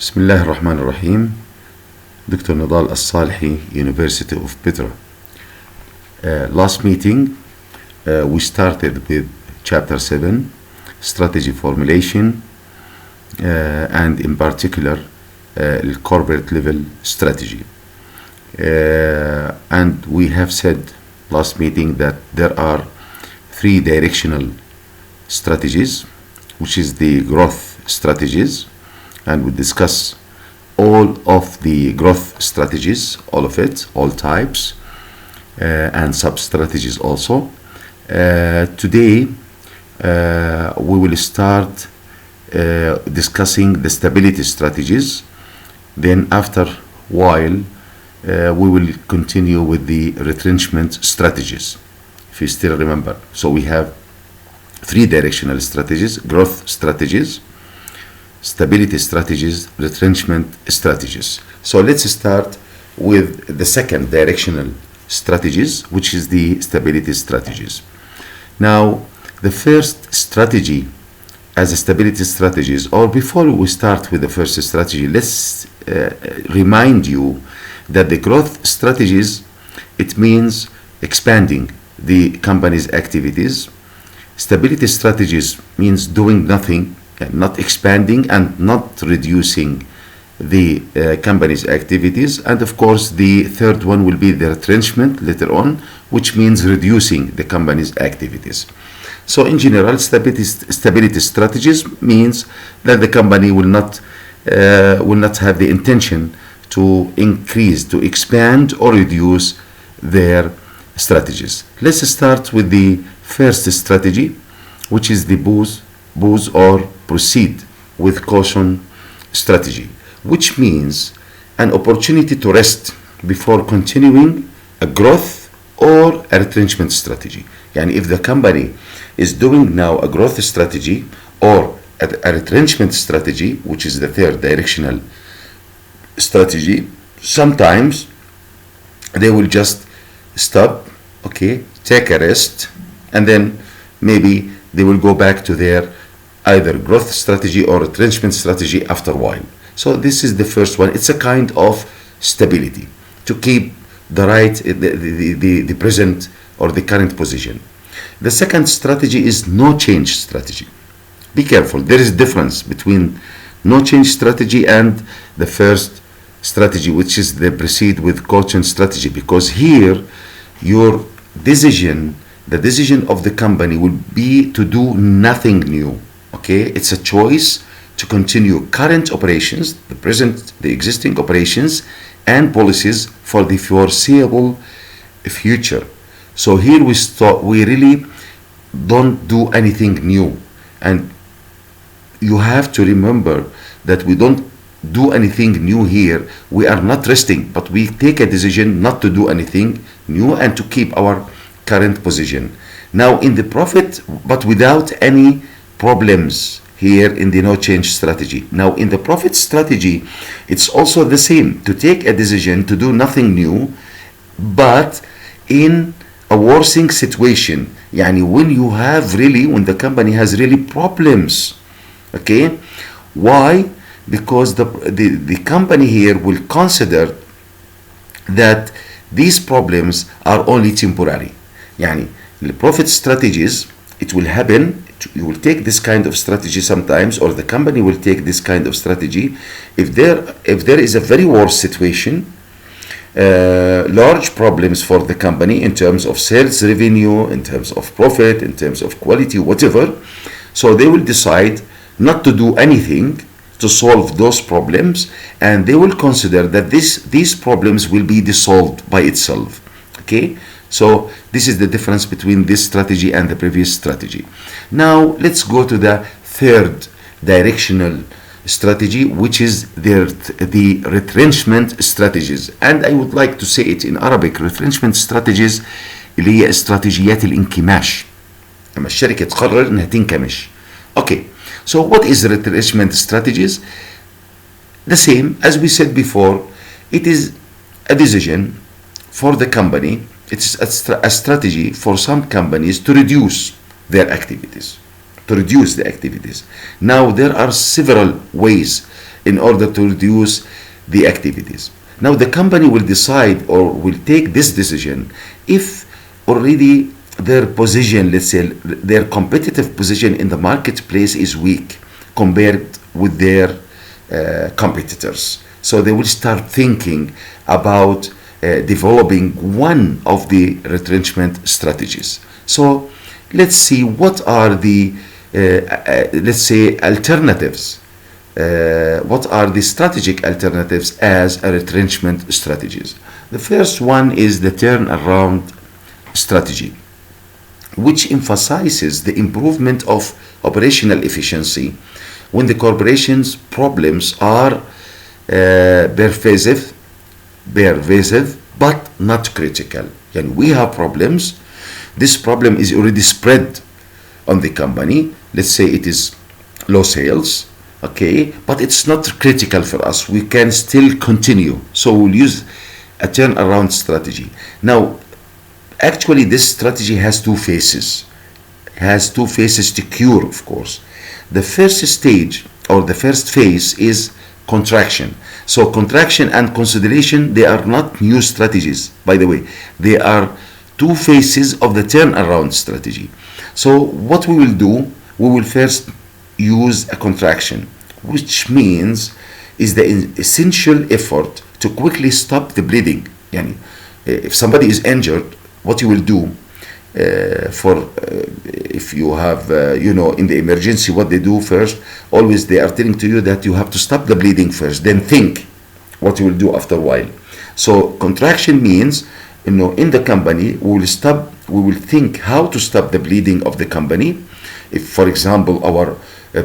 بسم الله الرحمن الرحيم. Dr. Nidal Al-Salihi, University of Petra. Last meeting we started with Chapter 7, Strategy Formulation, and in particular corporate level strategy. And we have said last meeting that there are three directional strategies, which is the growth strategies, and we discuss all of the growth strategies, all of it, all types, and sub-strategies also. Today we will start discussing the stability strategies. Then after a while we will continue with the retrenchment strategies, if you still remember. So we have three directional strategies: growth strategies, stability strategies, retrenchment strategies. So let's start with the second directional strategies, which is the stability strategies. Now, the first strategy as a stability strategies, or before we start with the first strategy, let's remind you that the growth strategies, it means expanding the company's activities. Stability strategies means doing nothing, not expanding and not reducing the company's activities. And of course the third one will be the retrenchment later on, which means reducing the company's activities. So in general, stability strategies means that the company will not have the intention to increase, to expand or reduce their strategies. Let's start with the first strategy, which is the boost or proceed with caution strategy, which means an opportunity to rest before continuing a growth or a retrenchment strategy. And if the company is doing now a growth strategy or a retrenchment strategy, which is the third directional strategy, sometimes they will just stop, okay, take a rest, and then maybe they will go back to their either growth strategy or retrenchment strategy after a while. So this is the first one. It's a kind of stability to keep the present or the current position. The second strategy is no change strategy. Be careful. There is a difference between no change strategy and the first strategy, which is the proceed with caution strategy, because here your decision, the decision of the company will be to do nothing new. Okay, it's a choice to continue current operations, the existing operations and policies for the foreseeable future. So here we really don't do anything new, and you have to remember that we don't do anything new here. We are not resting, but we take a decision not to do anything new and to keep our current position. Now in the profit, but without any problems here in the no change strategy. Now in the profit strategy, it's also the same, to take a decision to do nothing new, but in a worsening situation. Yani when the company has really problems. Okay, why? Because the company here will consider that these problems are only temporary. Yani the profit strategies, it will happen. You will take this kind of strategy sometimes, or the company will take this kind of strategy if there is a very worse situation, large problems for the company in terms of sales revenue, in terms of profit, in terms of quality, whatever. So they will decide not to do anything to solve those problems, and they will consider that these problems will be dissolved by itself. Okay, so this is the difference between this strategy and the previous strategy. Now let's go to the third directional strategy, which is the retrenchment strategies. And I would like to say it in Arabic: retrenchment strategies اللي هي استراتيجيات الانكماش، لما الشركة تقرر انها تنكمش. Okay, so what is retrenchment strategies? The same as we said before, it is a decision for the company. It's a strategy for some companies to reduce their activities, to reduce the activities. Now there are several ways in order to reduce the activities. Now the company will decide or will take this decision if already their position, let's say their competitive position in the marketplace is weak compared with their competitors. So they will start thinking about developing one of the retrenchment strategies. So let's see what are the let's say alternatives. What are the strategic alternatives as a retrenchment strategies? The first one is the turnaround strategy, which emphasizes the improvement of operational efficiency when the corporation's problems are pervasive but not critical. And we have problems. This problem is already spread on the company. Let's say it is low sales, okay, but it's not critical for us. We can still continue. So we'll use a turnaround strategy. Now, actually, this strategy has two phases. Has two phases to cure, of course. The first stage or the first phase is contraction. So contraction and consolidation, they are not new strategies, by the way. They are two phases of the turnaround strategy. So what we will do, we will first use a contraction, which means is the essential effort to quickly stop the bleeding. Yani, if somebody is injured, what you will do if you have in the emergency, what they do first, always they are telling to you that you have to stop the bleeding first, then think what you will do after a while. So contraction means in the company we will think how to stop the bleeding of the company. If, for example, our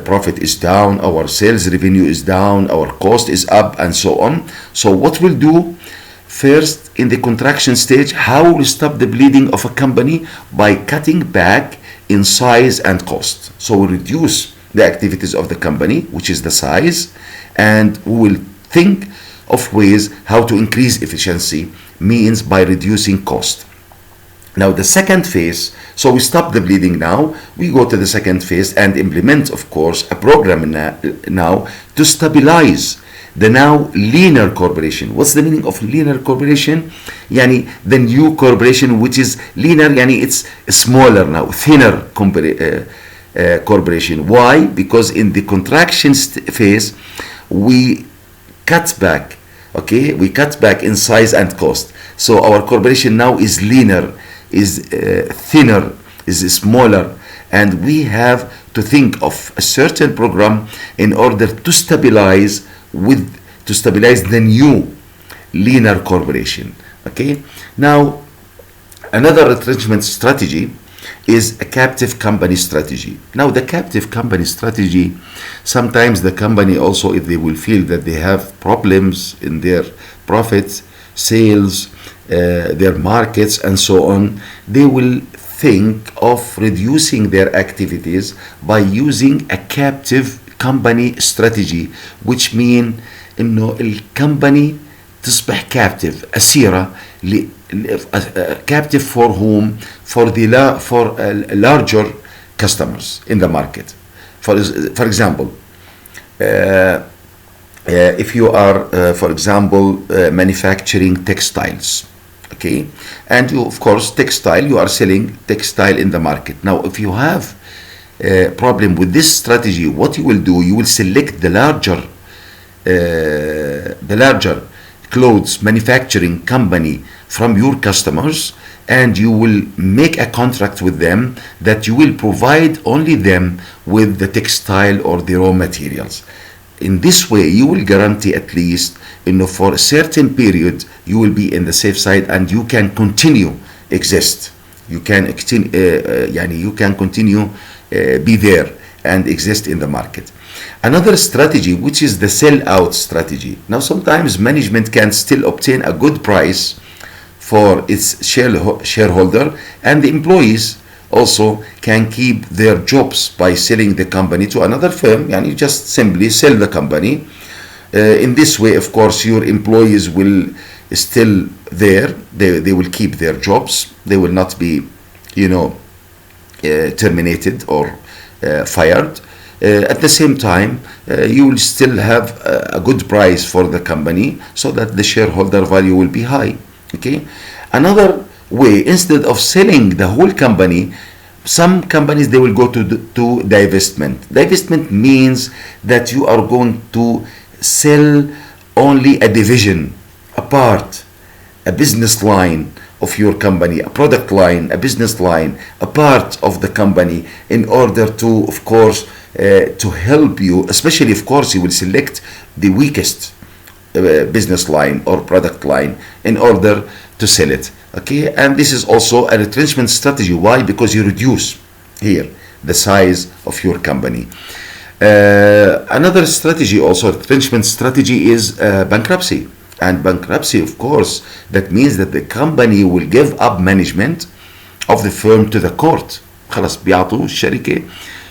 profit is down, our sales revenue is down, our cost is up, and so on. So what we'll do first in the contraction stage, how we'll stop the bleeding of a company? By cutting back in size and cost. So we'll reduce the activities of the company, which is the size, and we will think of ways how to increase efficiency, means by reducing cost. Now the second phase, so we stop the bleeding now, we go to the second phase and implement, of course, a program now to stabilize the now leaner corporation. What's the meaning of leaner corporation? Yani the new corporation which is leaner, yani it's smaller now, thinner corporation. Why? Because in the contraction phase, we cut back, okay? We cut back in size and cost. So our corporation now is leaner, is thinner, is smaller, and we have to think of a certain program in order to stabilize the new leaner corporation. Okay, now another retrenchment strategy is a captive company strategy. Now the captive company strategy, sometimes the company also, if they will feel that they have problems in their profits, sales, their markets, and so on, they will think of reducing their activities by using a captive company strategy, which mean انه الكمباني تصبح captive, أسيرة captive for whom? For larger customers in the market. For example, if you are for example manufacturing textiles, okay, and you, of course, you are selling textile in the market. Now if you have problem with this strategy, what you will do, you will select the larger clothes manufacturing company from your customers, and you will make a contract with them that you will provide only them with the textile or the raw materials. In this way, you will guarantee at least, for a certain period, you will be in the safe side and you can continue exist. You can continue be there and exist in the market. Another strategy, which is the sell-out strategy. Now, sometimes management can still obtain a good price for its shareholder, and the employees also can keep their jobs by selling the company to another firm. And you just simply sell the company. In this way, of course, your employees will still there. They will keep their jobs. They will not be, terminated or fired. at the same time, you will still have a good price for the company so that the shareholder value will be high. Okay. Another way, instead of selling the whole company, some companies they will go to divestment. Divestment means that you are going to sell only a division, a part, a business line of your company, a product line, a business line, a part of the company, in order to, of course, to help you, especially, of course, you will select the weakest business line or product line in order to sell it. Okay, and this is also a retrenchment strategy. Why? Because you reduce here the size of your company. Another strategy, also retrenchment strategy, is bankruptcy. And bankruptcy, of course, that means that the company will give up management of the firm to the court. خلاص بيعطوا الشركة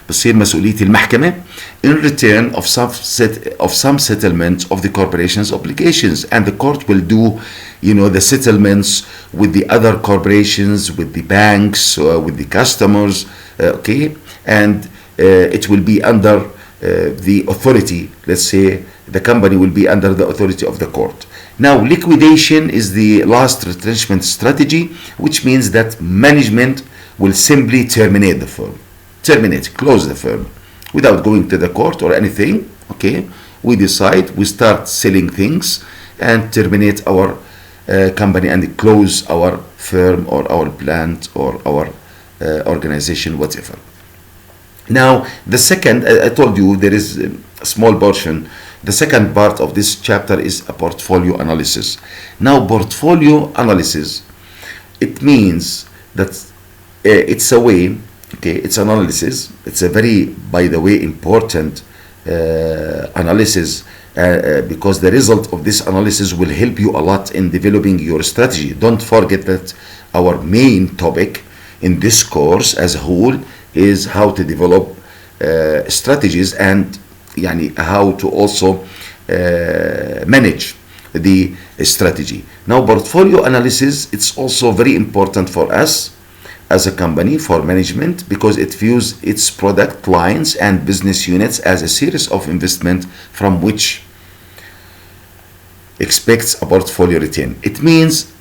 بتصير مسؤولية المحكمة in return of some settlement of the corporation's obligations, and the court will do, the settlements with the other corporations, with the banks, with the customers, okay, and it will be under the authority. Let's say the company will be under the authority of the court. Now, liquidation is the last retrenchment strategy, which means that management will simply terminate the firm. Close the firm without going to the court or anything. Okay, we decide, we start selling things and terminate our company and close our firm or our plant or our organization, whatever. Now, the second, I told you there is a small portion. The second part of this chapter is a portfolio analysis. Now, portfolio analysis, it means that it's a way, okay, it's analysis. It's a very, by the way, important analysis because the result of this analysis will help you a lot in developing your strategy. Don't forget that our main topic in this course as a whole is how to develop strategies and how to also manage the strategy. Now, portfolio analysis, it's also very important for us as a company, for management, because it views its product lines and business units as a series of investment from which expects a portfolio return. It means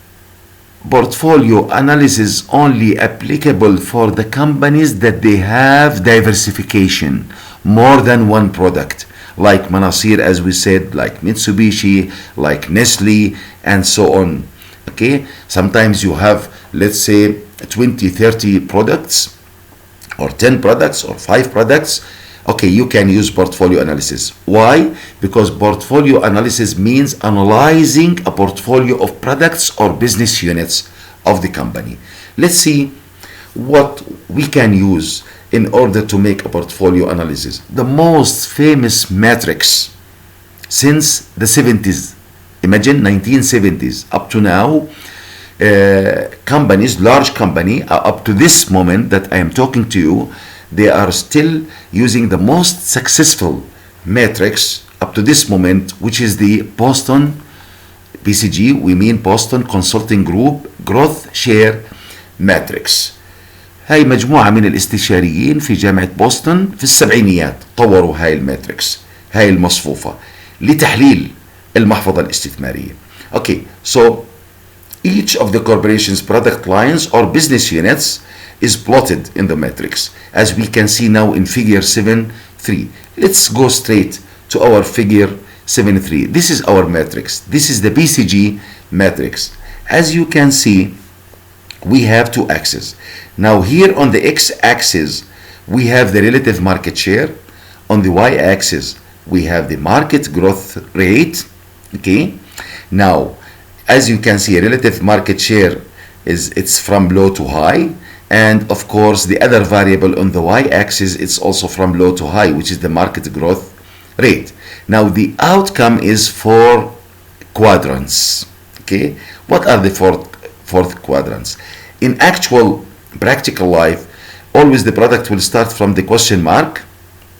portfolio analysis only applicable for the companies that they have diversification, more than one product, like Manasir, as we said, like Mitsubishi, like Nestle, and so on. Okay, sometimes you have, let's say, 20, 30 products, or 10 products, or 5 products. Okay, you can use portfolio analysis. Why? Because portfolio analysis means analyzing a portfolio of products or business units of the company. Let's see what we can use in order to make a portfolio analysis. The most famous matrix since the 70s, imagine 1970s up to now, companies, large company, up to this moment that I am talking to you, they are still using the most successful matrix up to this moment, which is the Boston BCG, we mean Boston Consulting Group Growth Share Matrix. هاي مجموعة من الاستشاريين في جامعة بوسطن في السبعينيات طوروا هاي الماتريكس، هاي المصفوفة لتحليل المحفظة الاستثمارية. Okay, so each of the corporation's product lines or business units is plotted in the matrix, as we can see now in figure 7.3. Let's go straight to our figure 7.3. This is our matrix. This is the BCG matrix. As you can see, we have two axes. Now here on the x-axis, we have the relative market share. On the y-axis, we have the market growth rate. Okay. Now, as you can see, relative market share it's from low to high, and of course the other variable on the y-axis it's also from low to high, which is the market growth rate. Now the outcome is 4 quadrants. Okay, what are the four quadrants? In actual practical life, always the product will start from the question mark.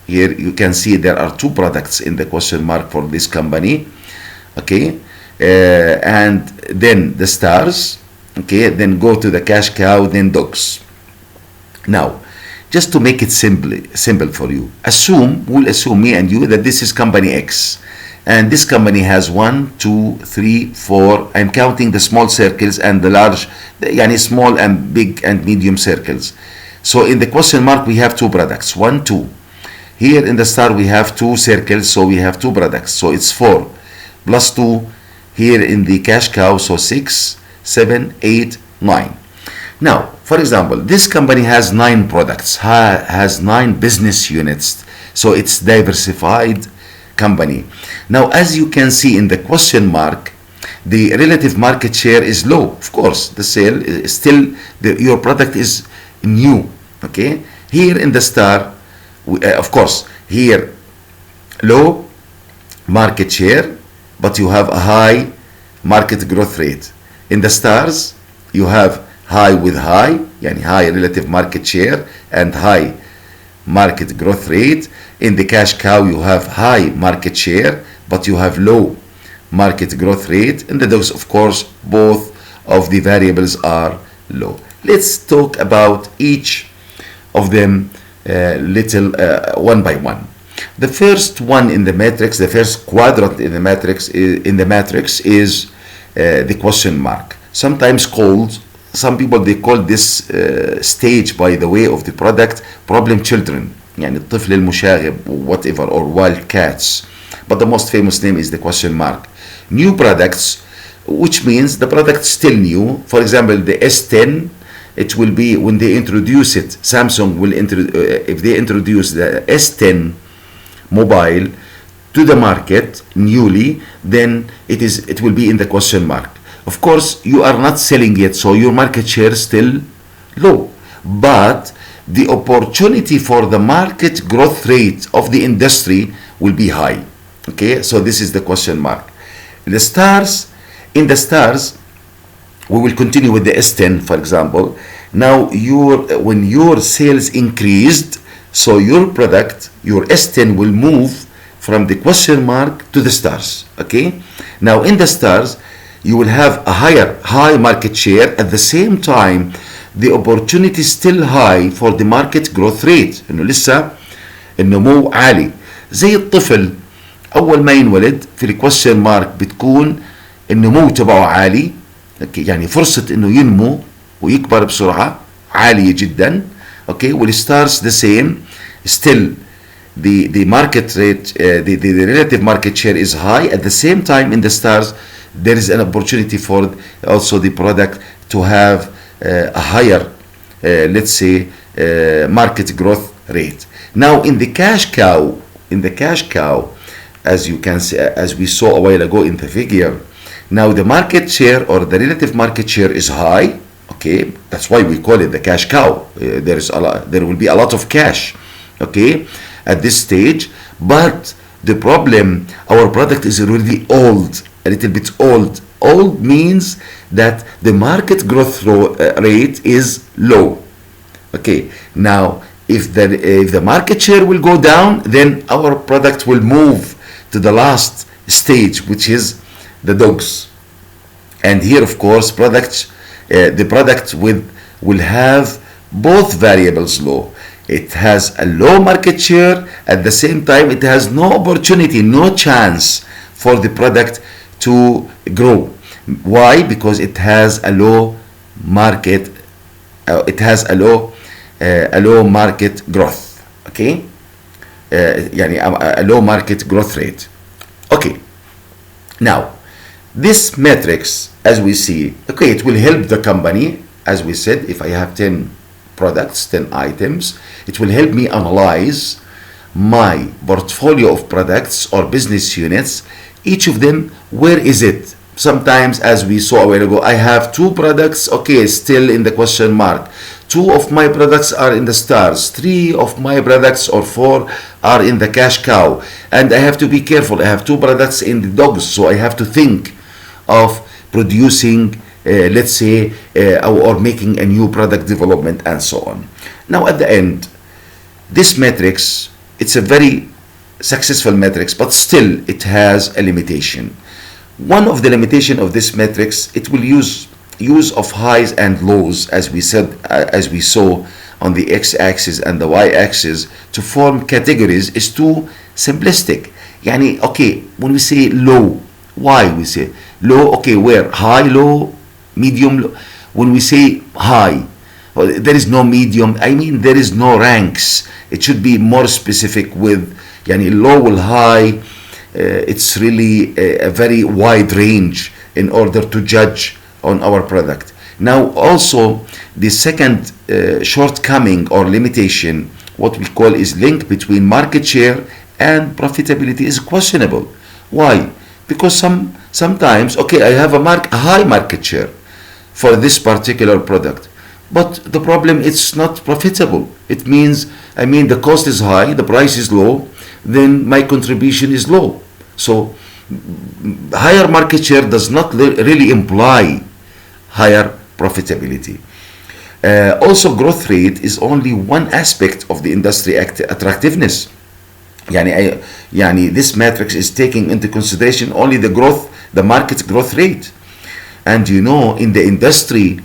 Here you can see there are 2 products in the question mark for this company. Okay, and then the stars. Okay, then go to the cash cow, then dogs. Now just to make it simple for you, we'll assume me and you that this is company X, and this company has 1, 2, 3, 4. I'm counting the small circles and the large, yani small and big and medium circles. So in the question mark we have 2 products, 1, 2. Here in the star we have 2 circles, so we have 2 products, so it's 4 plus 2. Here in the cash cow, so 6, 7, 8, 9. Now, for example, this company has 9 products, has 9 business units, so it's diversified company. Now, as you can see in the question mark, the relative market share is low. Of course, the sale is still, your product is new, okay? Here in the star, of course, here low market share, but you have a high market growth rate. In the stars, you have high with high, yani high relative market share and high market growth rate. In the cash cow, you have high market share, but you have low market growth rate. In the dogs, of course, both of the variables are low. Let's talk about each of them one by one. The first one in the matrix, the first quadrant in the matrix is the question mark. Sometimes called, some people they call this stage, by the way, of the product problem children, يعني الطفل المشاغب, whatever, or wild cats. But the most famous name is the question mark. New products, which means the product still new. For example, the S10, it will be when they introduce it. Samsung will if they introduce the S10 mobile to the market newly, then it will be in the question mark. Of course, you are not selling yet, so your market share is still low, but the opportunity for the market growth rate of the industry will be high. Okay, so this is the question mark. In the stars, we will continue with the S10, for example. Now, when your sales increased, so your product, your S10 will move from the question mark to the stars. Okay, now in the stars, you will have a high market share. At the same time, the opportunity is still high for the market growth rate. انه لسه النمو عالي. زي الطفل اول ما ينولد في الكويشن مارك بتكون النمو تبعه عالي، يعني فرصة انه ينمو ويكبر بسرعة عالية جدا. Okay, والستارز the same. Still the market rate, the relative market share is high. At the same time, in the stars, there is an opportunity for also the product to have a higher, let's say, market growth rate. Now, in the cash cow, as you can see, as we saw a while ago in the figure, now the market share or the relative market share is high. Okay, that's why we call it the cash cow. There will be a lot of cash. Okay, at this stage, but the problem, our product is already old, a little bit old. Old means that the market growth rate is low. Okay, now if the market share will go down, then our product will move to the last stage, which is the dogs. And here, of course, the product will have both variables low. It has a low market share. At the same time, it has no opportunity, no chance for the product to grow. Why? Because it has a low market. It has a low market growth. Okay, يعني a low market growth rate. Okay. Now, this matrix, as we see, okay, it will help the company. As we said, if I have 10 products, 10 items, it will help me analyze my portfolio of products or business units. Each of them, where is it? Sometimes, as we saw a while ago, I have 2 products, okay, still in the question mark. 2 of my products are in the stars. 3 of my products or 4 are in the cash cow. And I have to be careful. I have 2 products in the dogs, so I have to think of producing, let's say, or making a new product development and so on. Now, at the end, this matrix, it's a very successful matrix, but still it has a limitation. One of the limitation of this matrix, it will use of highs and lows, as we said, as we saw on the x-axis and the y-axis to form categories is too simplistic. يعني okay, when we say low, why we say low? Okay, where? High, low, medium, low. When we say high, well, there is no medium. I mean, there is no ranks. It should be more specific with يعني low or high. It's really a very wide range in order to judge on our product. Now also the second shortcoming or limitation, what we call is link between market share and profitability is questionable. Why? Because sometimes, okay, I have a high market share for this particular product, but the problem, it's not profitable. It means, I mean, the cost is high, the price is low, then my contribution is low. So higher market share does not really imply higher profitability. Also, growth rate is only one aspect of the industry attractiveness. This matrix is taking into consideration only the market growth rate. And you know, in the industry,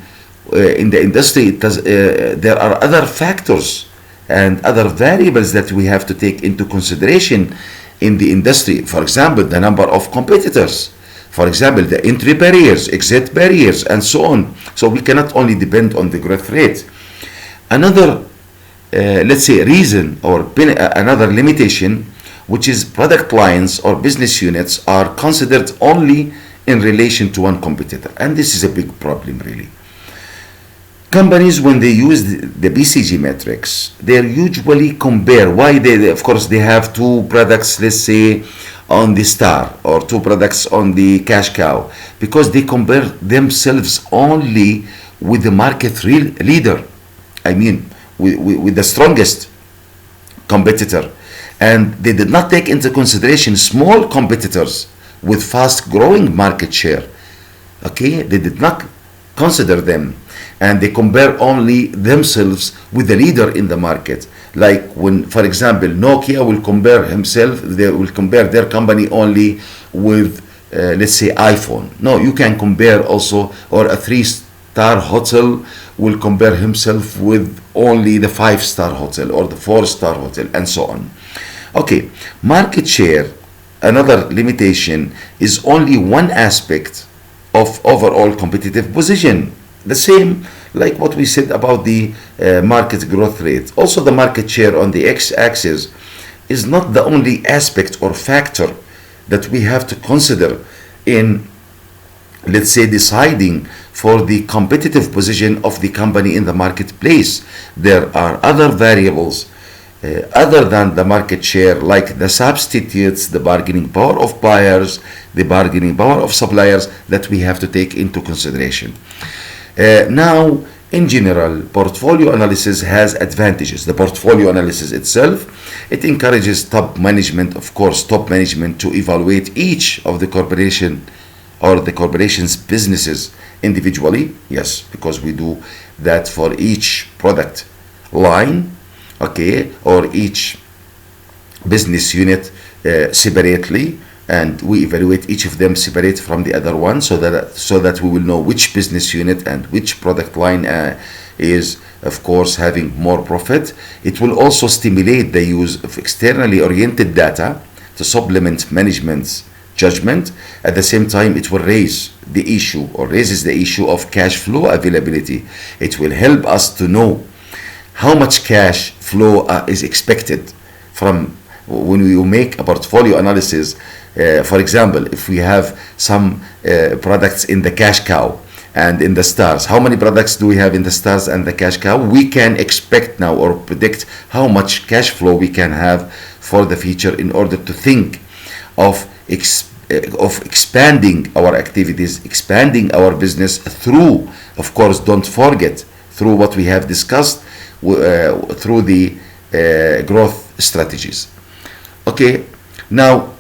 it does, there are other factors and other variables that we have to take into consideration in the industry. For example, the number of competitors. For example, the entry barriers, exit barriers, and so on. So we cannot only depend on the growth rate. Another, let's say, reason or another limitation, which is product lines or business units are considered only in relation to one competitor. And this is a big problem, really. Companies, when they use the BCG matrix, they usually compare. Why? Of course, they have two products, let's say, on the star, or two products on the cash cow, because they compare themselves only with the market leader. I mean, with the strongest competitor. And they did not take into consideration small competitors with fast growing market share. Okay, they did not consider them, and they compare only themselves with the leader in the market. Like when, for example, Nokia will compare they will compare their company only with, let's say, iPhone. No, you can compare also, or a 3-star hotel will compare himself with only the 5-star hotel or the 4-star hotel, and so on. Okay, market share, another limitation, is only one aspect of overall competitive position. The same like what we said about the market growth rate. Also, the market share on the x-axis is not the only aspect or factor that we have to consider in, let's say, deciding for the competitive position of the company in the marketplace. There are other variables other than the market share, like the substitutes, the bargaining power of buyers, the bargaining power of suppliers, that we have to take into consideration. Now, in general, portfolio analysis has advantages. The portfolio analysis itself, it encourages top management, of course, top management to evaluate each of the corporation or the corporation's businesses individually. Yes, because we do that for each product line, okay, or each business unit separately, and we evaluate each of them separate from the other one, so that we will know which business unit and which product line is, of course, having more profit. It will also stimulate the use of externally oriented data to supplement management's judgment. At the same time, it will raises the issue of cash flow availability. It will help us to know how much cash flow is expected from when we make a portfolio analysis. For example, if we have some products in the cash cow and in the stars, how many products do we have in the stars and the cash cow? We can expect now or predict how much cash flow we can have for the future in order to think of expanding our activities, expanding our business through, of course, don't forget, through what we have discussed, through the growth strategies. Okay, now,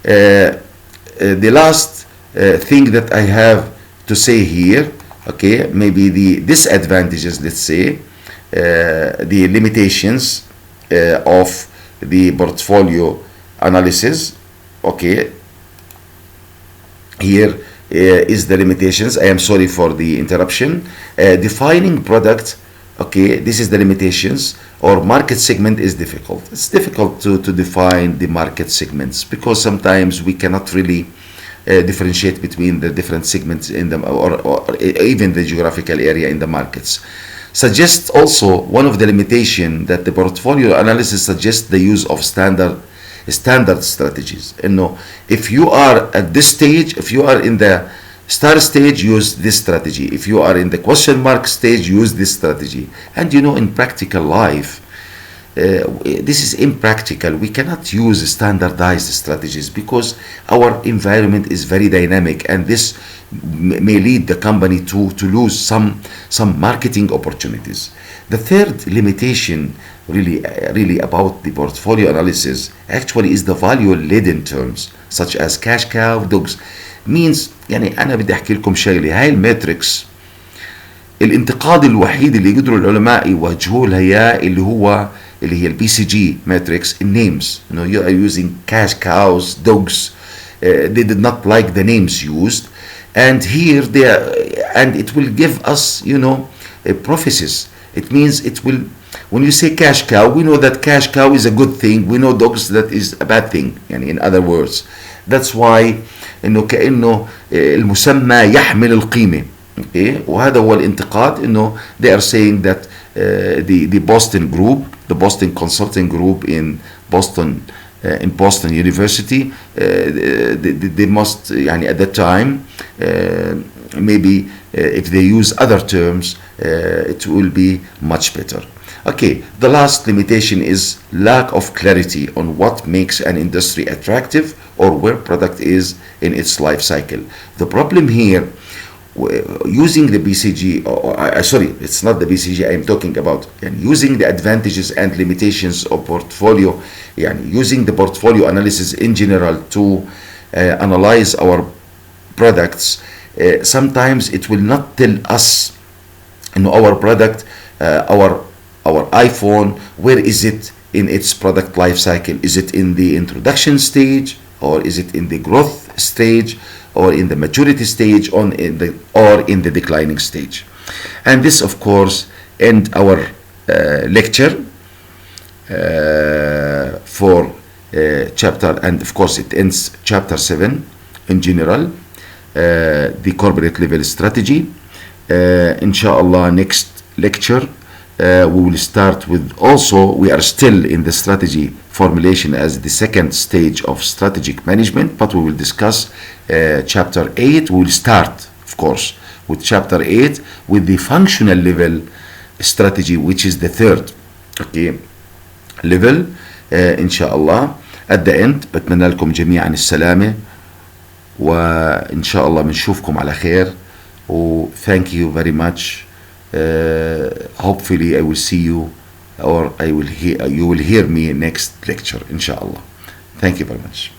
the last thing that I have to say here, okay, maybe the disadvantages, let's say, the limitations of the portfolio analysis. Okay, here is the limitations. I am sorry for the interruption. Defining product Okay, this is the limitations. Or market segment is difficult. It's difficult to define the market segments because sometimes we cannot really differentiate between the different segments in them, or even the geographical area in the markets. Suggests also one of the limitation that the portfolio analysis suggests the use of standard strategies. You know, if you are at this stage, if you are in the star stage, use this strategy. If you are in the question mark stage, use this strategy. And you know, in practical life, this is impractical. We cannot use standardized strategies because our environment is very dynamic, and this may lead the company to lose some marketing opportunities. The third limitation really about the portfolio analysis actually is the value laden terms such as cash cow, dogs. means يعني انا بدي احكي لكم شغله. هاي الماتريكس الانتقاد الوحيد اللي يقدروا العلماء يواجهوه لها اللي هي البي سي جي ماتريكس النيمز. You know, you are using cash cows, dogs. They did not like the names used, and here they are, and it will give us, you know, prophecies. It means it will. When you say cash cow, we know that cash cow is a good thing. We know dogs that is a bad thing. يعني in other words, that's why انه كأنه المسمى يحمل القيمة. Okay? وهذا هو الانتقاد. انه they are saying that the Boston group, the Boston consulting group in Boston University, they must يعني at that time maybe if they use other terms it will be much better. Okay, the last limitation is lack of clarity on what makes an industry attractive or where product is in its life cycle. The problem here, using the BCG, sorry, it's not the BCG I'm talking about, and using the advantages and limitations of portfolio, using the portfolio analysis in general to analyze our products, sometimes it will not tell us, our product, our iPhone, where is it in its product life cycle? Is it in the introduction stage, or is it in the growth stage, or in the maturity stage, or in the declining stage? And this, of course, end our lecture for chapter, and of course it ends chapter 7 in general, the corporate level strategy. Inshallah, next lecture we will start with, also we are still in the strategy formulation as the second stage of strategic management, but we will discuss chapter 8. We will start, of course, with chapter 8 with the functional level strategy, which is the third level. inshallah. At the end بتمنى لكم جميعا السلامة، وإن شاء الله بنشوفكم على خير. Thank you very much. Hopefully I will see you, or you will hear me next lecture, inshallah. Thank you very much.